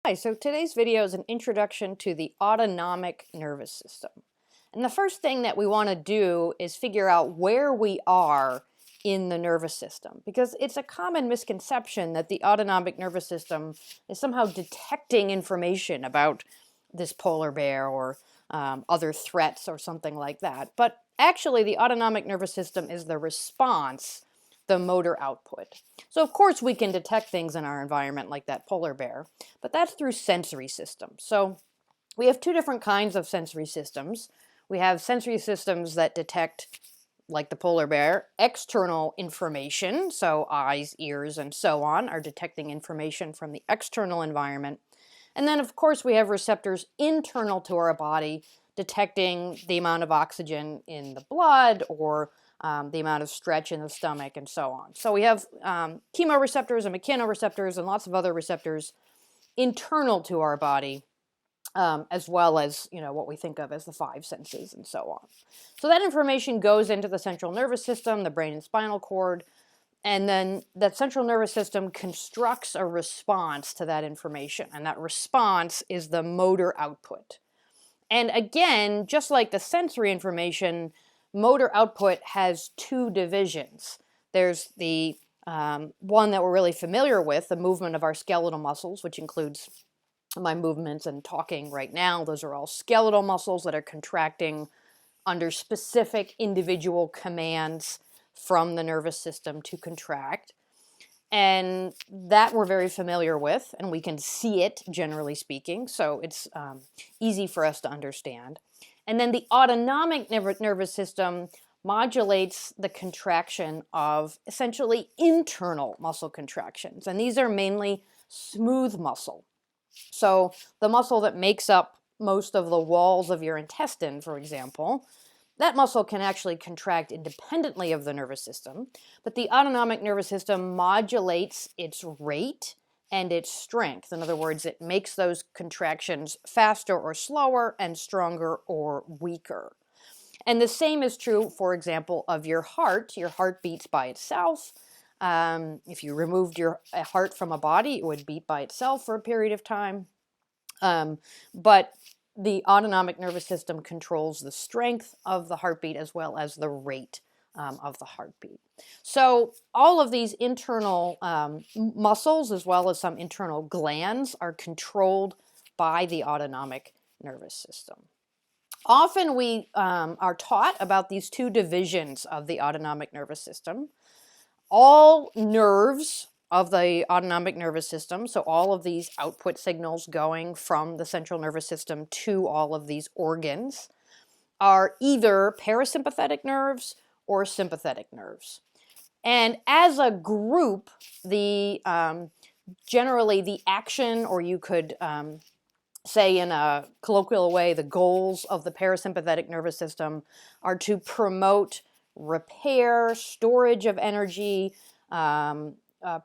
Hi, so today's video is an introduction to the autonomic nervous system. And the first thing that we want to do is figure out where we are in the nervous system, because it's a common misconception that the autonomic nervous system is somehow detecting information about this polar bear or other threats or something like that. But actually, the autonomic nervous system is the response, the motor output. So of course we can detect things in our environment like that polar bear, but that's through sensory systems. So we have two different kinds of sensory systems. We have sensory systems that detect, like the polar bear, external information. So eyes, ears, and so on are detecting information from the external environment. And then of course we have receptors internal to our body detecting the amount of oxygen in the blood or the amount of stretch in the stomach and so on. So we have chemoreceptors and mechanoreceptors and lots of other receptors internal to our body, as well as what we think of as the five senses and so on. So that information goes into the central nervous system, the brain and spinal cord, and then that central nervous system constructs a response to that information, and that response is the motor output. And again, just like the sensory information, motor output has two divisions. There's the one that we're really familiar with, the movement of our skeletal muscles, which includes my movements and talking right now. Those are all skeletal muscles that are contracting under specific individual commands from the nervous system to contract. And that we're very familiar with, and we can see it, generally speaking, so it's easy for us to understand. And then the autonomic nervous system modulates the contraction of essentially internal muscle contractions, and these are mainly smooth muscle. So the muscle that makes up most of the walls of your intestine, for example, that muscle can actually contract independently of the nervous system, but the autonomic nervous system modulates its rate and its strength. In other words, it makes those contractions faster or slower and stronger or weaker. And the same is true, for example, of your heart. Your heart beats by itself. If you removed your heart from a body, it would beat by itself for a period of time. But the autonomic nervous system controls the strength of the heartbeat as well as the rate of the heartbeat. So all of these internal muscles as well as some internal glands are controlled by the autonomic nervous system. Often we are taught about these two divisions of the autonomic nervous system. All nerves of the autonomic nervous system, so all of these output signals going from the central nervous system to all of these organs, are either parasympathetic nerves or sympathetic nerves. And as a group, generally the action, or you could say in a colloquial way, the goals of the parasympathetic nervous system are to promote repair, storage of energy,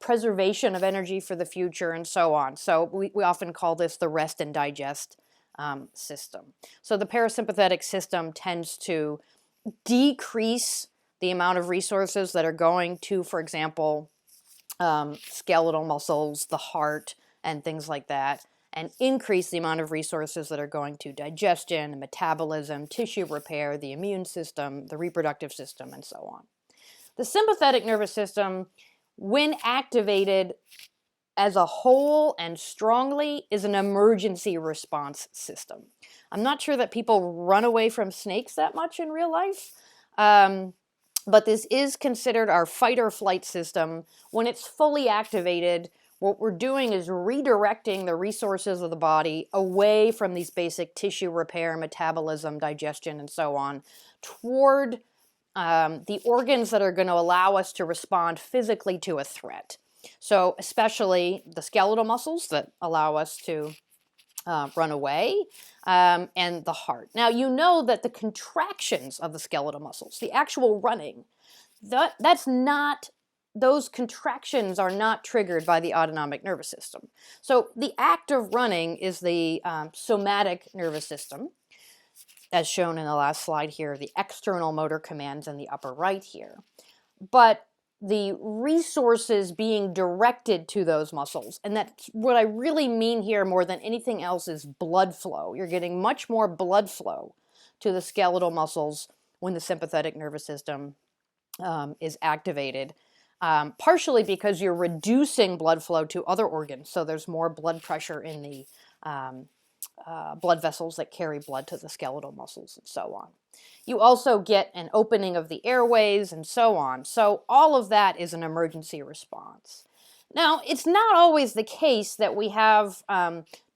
preservation of energy for the future, and so on. So we often call this the rest and digest system. So the parasympathetic system tends to decrease the amount of resources that are going to, for example, skeletal muscles, the heart, and things like that, and increase the amount of resources that are going to digestion, metabolism, tissue repair, the immune system, the reproductive system, and so on. The sympathetic nervous system, when activated as a whole and strongly, is an emergency response system. I'm not sure that people run away from snakes that much in real life, but this is considered our fight or flight system. When it's fully activated, what we're doing is redirecting the resources of the body away from these basic tissue repair, metabolism, digestion, and so on, toward the organs that are going to allow us to respond physically to a threat. So especially the skeletal muscles that allow us to run away, and the heart. Now, you know that the contractions of the skeletal muscles, the actual running, those contractions are not triggered by the autonomic nervous system. So the act of running is the somatic nervous system, as shown in the last slide here, the external motor commands in the upper right here. But the resources being directed to those muscles. And that's what I really mean here more than anything else is blood flow. You're getting much more blood flow to the skeletal muscles when the sympathetic nervous system is activated, partially because you're reducing blood flow to other organs. So there's more blood pressure in the blood vessels that carry blood to the skeletal muscles and so on. You also get an opening of the airways and so on. So all of that is an emergency response. Now, it's not always the case that we have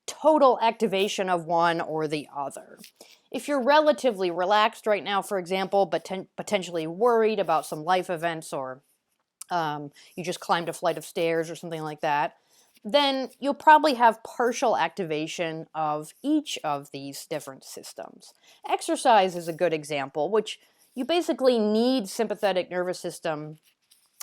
total activation of one or the other. If you're relatively relaxed right now, for example, but potentially worried about some life events, or you just climbed a flight of stairs or something like that, then you'll probably have partial activation of each of these different systems. Exercise is a good example, which you basically need sympathetic nervous system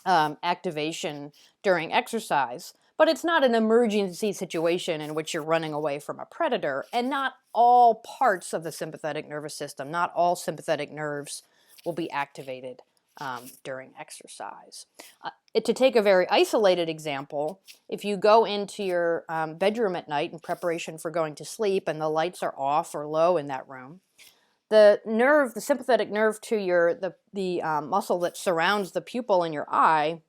activation during exercise, but it's not an emergency situation in which you're running away from a predator, and not all parts of the sympathetic nervous system, not all sympathetic nerves will be activated during exercise. To take a very isolated example, if you go into your bedroom at night in preparation for going to sleep and the lights are off or low in that room, the sympathetic nerve to the muscle that surrounds the pupil in your eye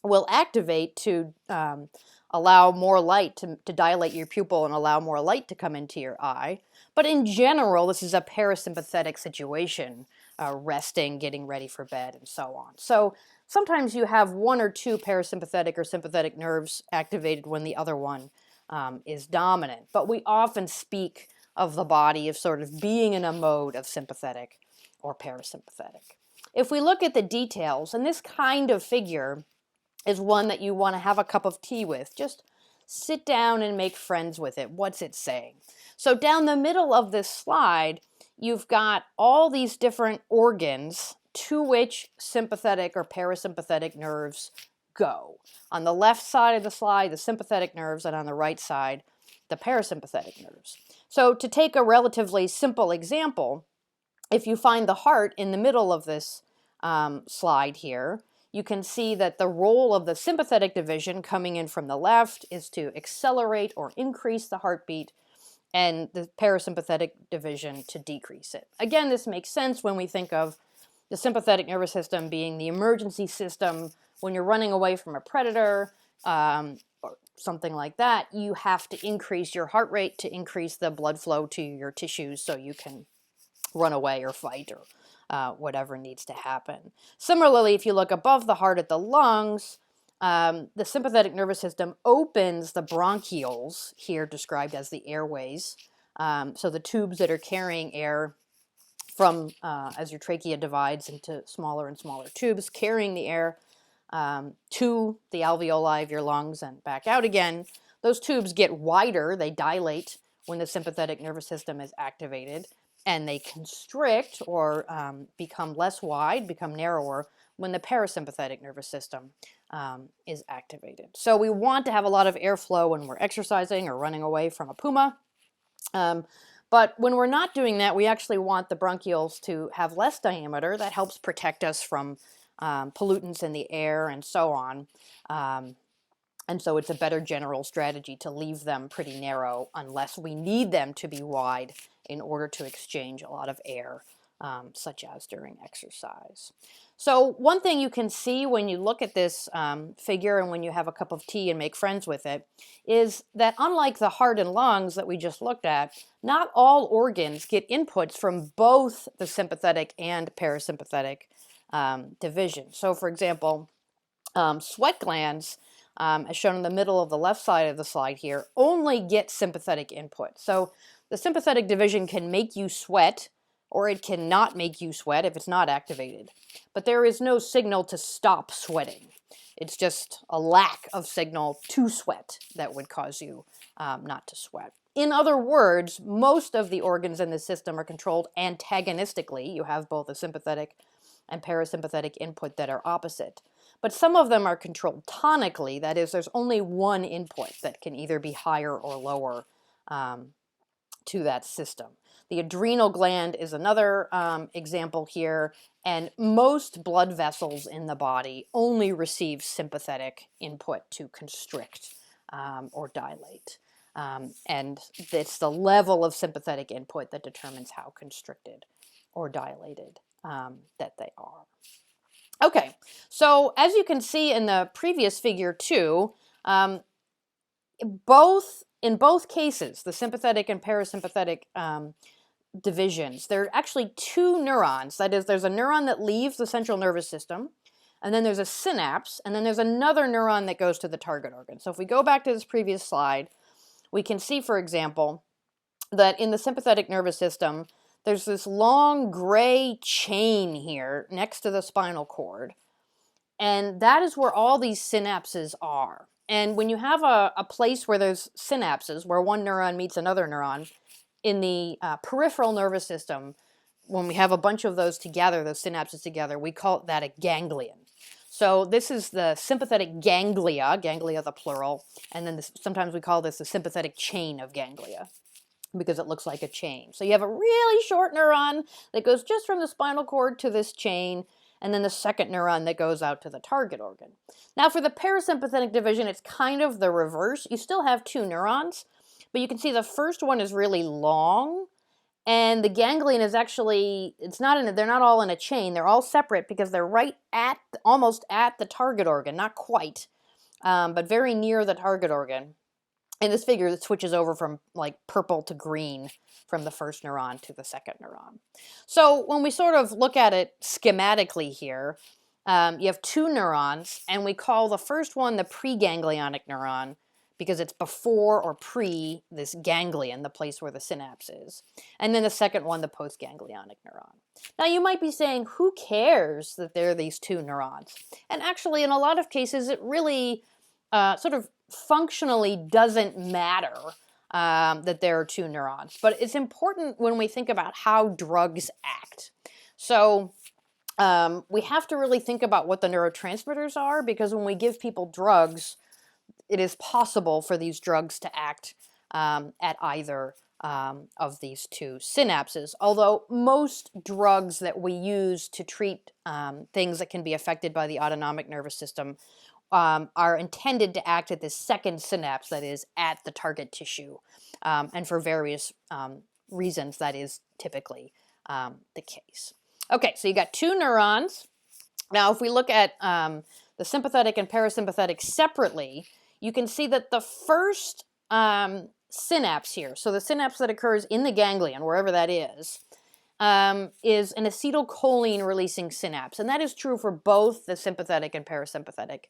will activate to allow more light to dilate your pupil and allow more light to come into your eye. But in general, this is a parasympathetic situation, resting, getting ready for bed, and so on. So sometimes you have one or two parasympathetic or sympathetic nerves activated when the other one is dominant. But we often speak of the body as sort of being in a mode of sympathetic or parasympathetic. If we look at the details, and this kind of figure is one that you want to have a cup of tea with. Just sit down and make friends with it. What's it saying? So down the middle of this slide, you've got all these different organs to which sympathetic or parasympathetic nerves go. On the left side of the slide, the sympathetic nerves, and on the right side, the parasympathetic nerves. So to take a relatively simple example, if you find the heart in the middle of this slide here, you can see that the role of the sympathetic division coming in from the left is to accelerate or increase the heartbeat, and the parasympathetic division to decrease it. Again, this makes sense when we think of the sympathetic nervous system being the emergency system. When you're running away from a predator or something like that, you have to increase your heart rate to increase the blood flow to your tissues so you can run away or fight or whatever needs to happen. Similarly, if you look above the heart at the lungs, the sympathetic nervous system opens the bronchioles, here described as the airways, so the tubes that are carrying air from, as your trachea divides into smaller and smaller tubes, carrying the air to the alveoli of your lungs and back out again. Those tubes get wider, they dilate when the sympathetic nervous system is activated, and they constrict or become less wide, become narrower when the parasympathetic nervous system is activated. So we want to have a lot of airflow when we're exercising or running away from a puma. But when we're not doing that, we actually want the bronchioles to have less diameter. That helps protect us from pollutants in the air and so on. And so it's a better general strategy to leave them pretty narrow unless we need them to be wide in order to exchange a lot of air, such as during exercise. So one thing you can see when you look at this figure and when you have a cup of tea and make friends with it is that unlike the heart and lungs that we just looked at, not all organs get inputs from both the sympathetic and parasympathetic division. So for example, sweat glands, as shown in the middle of the left side of the slide here, only get sympathetic input. So the sympathetic division can make you sweat, or it cannot make you sweat if it's not activated. But there is no signal to stop sweating. It's just a lack of signal to sweat that would cause you not to sweat. In other words, most of the organs in the system are controlled antagonistically. You have both a sympathetic and parasympathetic input that are opposite. But some of them are controlled tonically. That is, there's only one input that can either be higher or lower to that system. The adrenal gland is another example here, and most blood vessels in the body only receive sympathetic input to constrict or dilate. And it's the level of sympathetic input that determines how constricted or dilated that they are. Okay, so as you can see in the previous figure too, in both cases, the sympathetic and parasympathetic divisions, there are actually two neurons. That is, there's a neuron that leaves the central nervous system, and then there's a synapse, and then there's another neuron that goes to the target organ. So if we go back to this previous slide, we can see, for example, that in the sympathetic nervous system, there's this long gray chain here next to the spinal cord, and that is where all these synapses are. And when you have a place where there's synapses, where one neuron meets another neuron, in the peripheral nervous system, when we have a bunch of those together, those synapses together, we call that a ganglion. So this is the sympathetic ganglia the plural, and then sometimes we call this the sympathetic chain of ganglia, because it looks like a chain. So you have a really short neuron that goes just from the spinal cord to this chain, and then the second neuron that goes out to the target organ. Now for the parasympathetic division, it's kind of the reverse. You still have two neurons, but you can see the first one is really long, and the ganglion is actually, they're not all in a chain, they're all separate because they're right at, almost at the target organ, not quite, but very near the target organ. In this figure, it switches over from like purple to green from the first neuron to the second neuron. So when we sort of look at it schematically here, you have two neurons, and we call the first one the preganglionic neuron because it's before or pre this ganglion, the place where the synapse is. And then the second one, the postganglionic neuron. Now you might be saying, who cares that there are these two neurons? And actually, in a lot of cases, it really sort of functionally doesn't matter that there are two neurons. But it's important when we think about how drugs act. So we have to really think about what the neurotransmitters are, because when we give people drugs, it is possible for these drugs to act at either of these two synapses. Although most drugs that we use to treat things that can be affected by the autonomic nervous system are intended to act at this second synapse, that is, at the target tissue. And for various reasons, that is typically the case. Okay, so you got two neurons. Now, if we look at the sympathetic and parasympathetic separately, you can see that the first synapse here, so the synapse that occurs in the ganglion, wherever that is an acetylcholine releasing synapse. And that is true for both the sympathetic and parasympathetic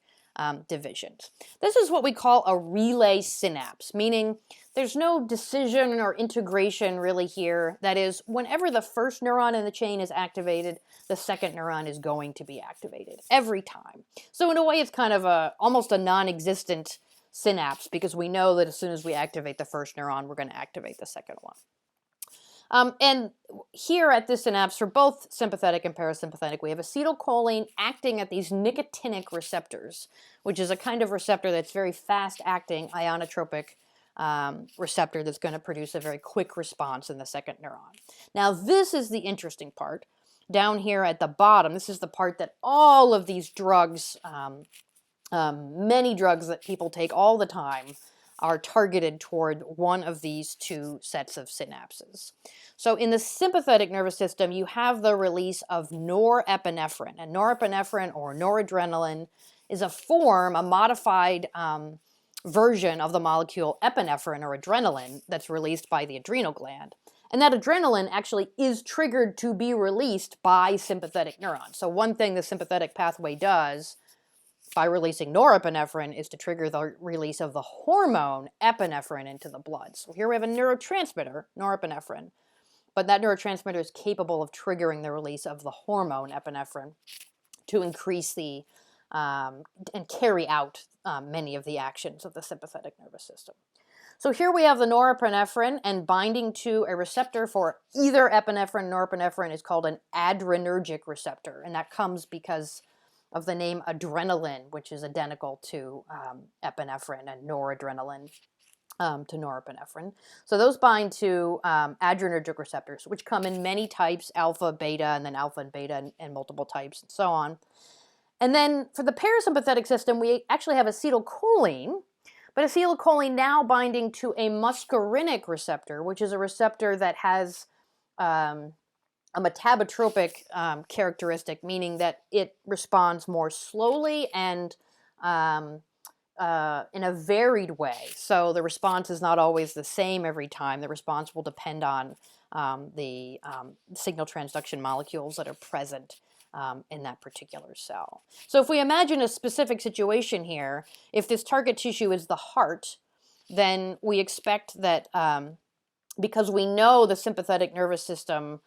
divisions. This is what we call a relay synapse, meaning there's no decision or integration really here. That is, whenever the first neuron in the chain is activated, the second neuron is going to be activated every time. So in a way, it's kind of almost a non-existent synapse, because we know that as soon as we activate the first neuron, we're going to activate the second one. And here at this synapse, for both sympathetic and parasympathetic, we have acetylcholine acting at these nicotinic receptors, which is a kind of receptor that's very fast-acting ionotropic receptor that's going to produce a very quick response in the second neuron. Now, this is the interesting part. Down here at the bottom, this is the part that all of these drugs, many drugs that people take all the time, are targeted toward one of these two sets of synapses. So in the sympathetic nervous system, you have the release of norepinephrine. And norepinephrine, or noradrenaline, is a modified version of the molecule epinephrine, or adrenaline, that's released by the adrenal gland. And that adrenaline actually is triggered to be released by sympathetic neurons. So one thing the sympathetic pathway does by releasing norepinephrine is to trigger the release of the hormone epinephrine into the blood. So here we have a neurotransmitter, norepinephrine, but that neurotransmitter is capable of triggering the release of the hormone epinephrine to increase the and carry out many of the actions of the sympathetic nervous system. So here we have the norepinephrine, and binding to a receptor for either epinephrine or norepinephrine is called an adrenergic receptor, and that comes because of the name adrenaline, which is identical to epinephrine and noradrenaline. to norepinephrine. So those bind to adrenergic receptors, which come in many types, alpha, beta, and then alpha and beta and multiple types and so on. And then for the parasympathetic system, we actually have acetylcholine, but acetylcholine now binding to a muscarinic receptor, which is a receptor that has a metabotropic characteristic, meaning that it responds more slowly and in a varied way. So the response is not always the same every time. The response will depend on the signal transduction molecules that are present in that particular cell. So if we imagine a specific situation here, if this target tissue is the heart, then we expect that because we know the sympathetic nervous system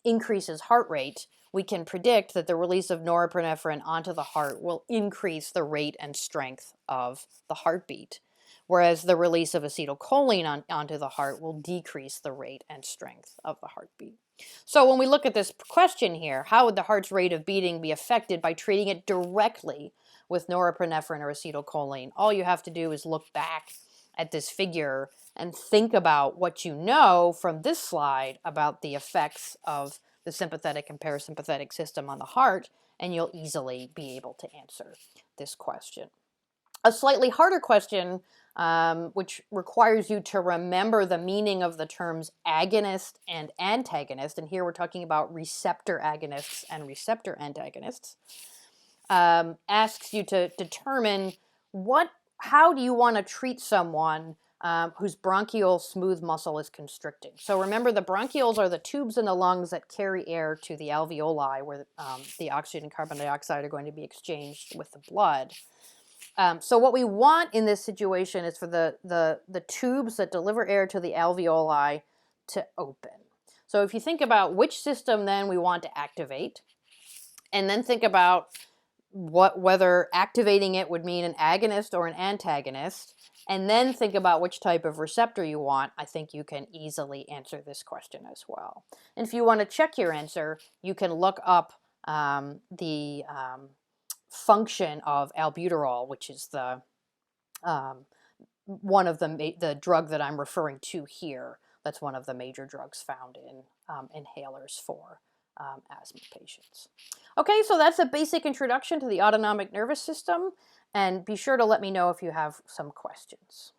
increases heart rate, we can predict that the release of norepinephrine onto the heart will increase the rate and strength of the heartbeat, whereas the release of acetylcholine onto the heart will decrease the rate and strength of the heartbeat. So when we look at this question here, how would the heart's rate of beating be affected by treating it directly with norepinephrine or acetylcholine? All you have to do is look back at this figure and think about what you know from this slide about the effects of the sympathetic and parasympathetic system on the heart, and you'll easily be able to answer this question. A slightly harder question, which requires you to remember the meaning of the terms agonist and antagonist, and here we're talking about receptor agonists and receptor antagonists, asks you to determine how do you want to treat someone whose bronchial smooth muscle is constricting. So remember, the bronchioles are the tubes in the lungs that carry air to the alveoli, where the oxygen and carbon dioxide are going to be exchanged with the blood. So what we want in this situation is for the tubes that deliver air to the alveoli to open. So if you think about which system then we want to activate, and then think about whether activating it would mean an agonist or an antagonist, and then think about which type of receptor you want, I think you can easily answer this question as well. And if you want to check your answer, you can look up the function of albuterol, which is the one of the drug that I'm referring to here. That's one of the major drugs found in inhalers for asthma patients. Okay, so that's a basic introduction to the autonomic nervous system, and be sure to let me know if you have some questions.